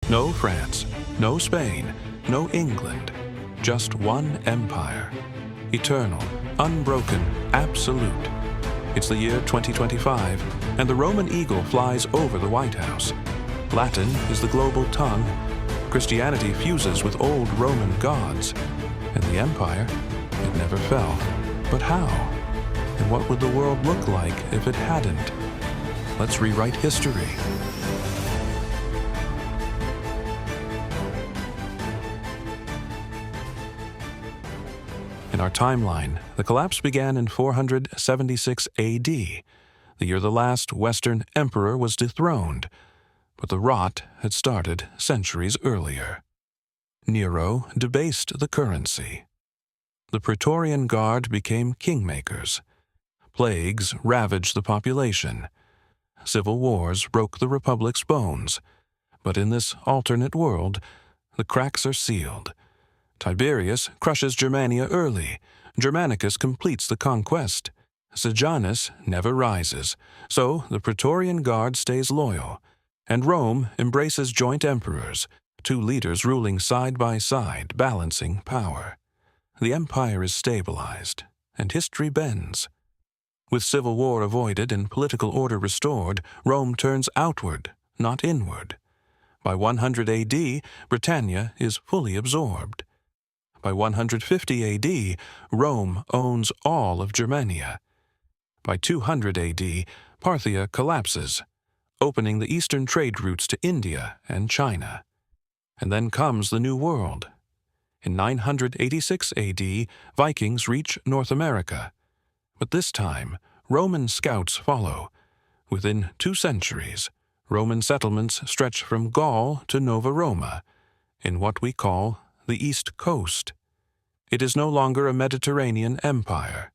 No France, no Spain, no England, just one empire. Eternal, unbroken, absolute. It's the year 2025, and the Roman eagle flies over the White House. Latin is the global tongue. Christianity fuses with old Roman gods. And the empire, it never fell. But how? And what would the world look like if it hadn't? Let's rewrite history. In our timeline, the collapse began in 476 AD, the year the last Western emperor was dethroned, but the rot had started centuries earlier. Nero debased the currency. The Praetorian Guard became kingmakers. Plagues ravaged the population. Civil wars broke the republic's bones. But in this alternate world, the cracks are sealed. Tiberius crushes Germania early. Germanicus completes the conquest. Sejanus never rises, so the Praetorian Guard stays loyal, and Rome embraces joint emperors, two leaders ruling side by side, balancing power. The empire is stabilized, and history bends. With civil war avoided and political order restored, Rome turns outward, not inward. By 100 AD, Britannia is fully absorbed. By 150 AD, Rome owns all of Germania. By 200 AD, Parthia collapses, opening the eastern trade routes to India and China. And then comes the New World. In 986 AD, Vikings reach North America. But this time, Roman scouts follow. Within 2 centuries, Roman settlements stretch from Gaul to Nova Roma, in what we call the East Coast. It is no longer a Mediterranean empire.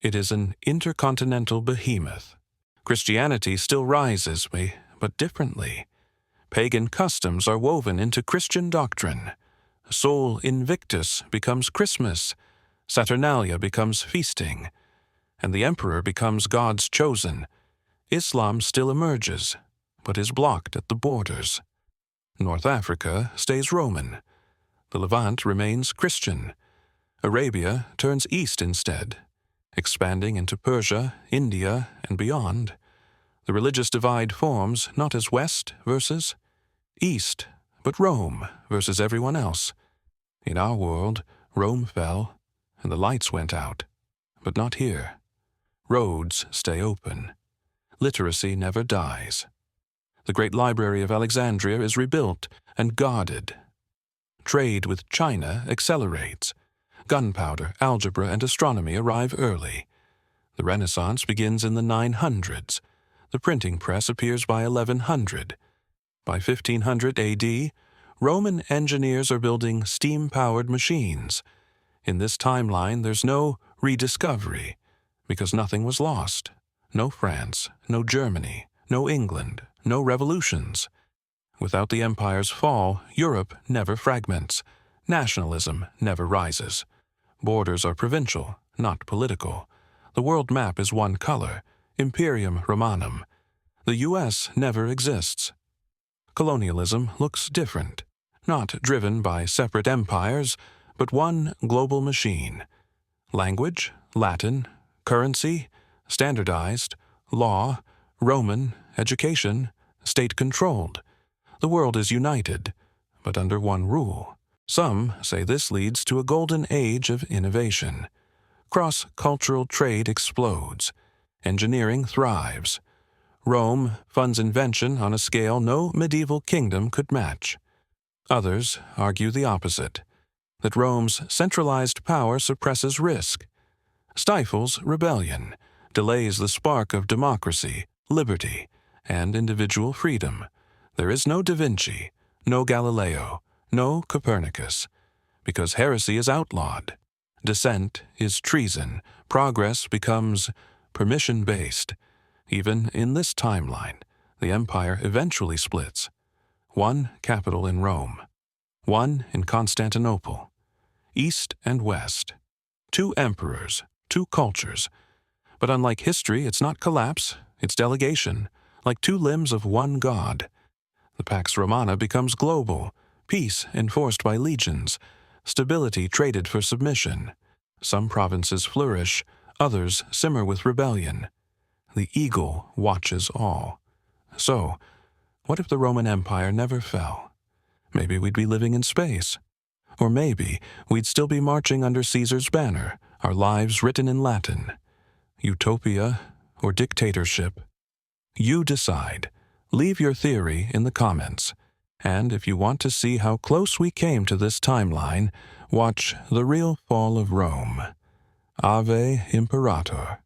It is an intercontinental behemoth. Christianity still rises, but differently. Pagan customs are woven into Christian doctrine. Sol Invictus becomes Christmas. Saturnalia becomes feasting. And the emperor becomes God's chosen. Islam still emerges, but is blocked at the borders. North Africa stays Roman. The Levant remains Christian. Arabia turns east instead, expanding into Persia, India, and beyond. The religious divide forms not as West versus East, but Rome versus everyone else. In our world, Rome fell, and the lights went out. But not here. Roads stay open. Literacy never dies. The great library of Alexandria is rebuilt and guarded. Trade with China accelerates. Gunpowder, algebra, and astronomy arrive early. The Renaissance begins in the 900s. The printing press appears by 1100. By 1500 AD, Roman engineers are building steam-powered machines. In this timeline, there's no rediscovery, because nothing was lost. No France, no Germany, no England, no revolutions. Without the empire's fall, Europe never fragments. Nationalism never rises. Borders are provincial, not political. The world map is one color, Imperium Romanum. The U.S. never exists. Colonialism looks different, not driven by separate empires, but one global machine. Language, Latin. Currency, standardized. Law, Roman. Education, state-controlled. The world is united, but under one rule. Some say this leads to a golden age of innovation. Cross-cultural trade explodes. Engineering thrives. Rome funds invention on a scale no medieval kingdom could match. Others argue the opposite, that Rome's centralized power suppresses risk, stifles rebellion, delays the spark of democracy, liberty, and individual freedom. There is no Da Vinci, no Galileo, no Copernicus, because heresy is outlawed. Dissent is treason. Progress becomes permission-based. Even in this timeline, the empire eventually splits. One capital in Rome, one in Constantinople, East and West. 2 emperors, 2 cultures. But unlike history, it's not collapse, it's delegation, like 2 limbs of one God. The Pax Romana becomes global, peace enforced by legions, stability traded for submission. Some provinces flourish, others simmer with rebellion. The eagle watches all. So, what if the Roman Empire never fell? Maybe we'd be living in space. Or maybe we'd still be marching under Caesar's banner, our lives written in Latin. Utopia or dictatorship? You decide. Leave your theory in the comments. And if you want to see how close we came to this timeline, watch The Real Fall of Rome. Ave Imperator.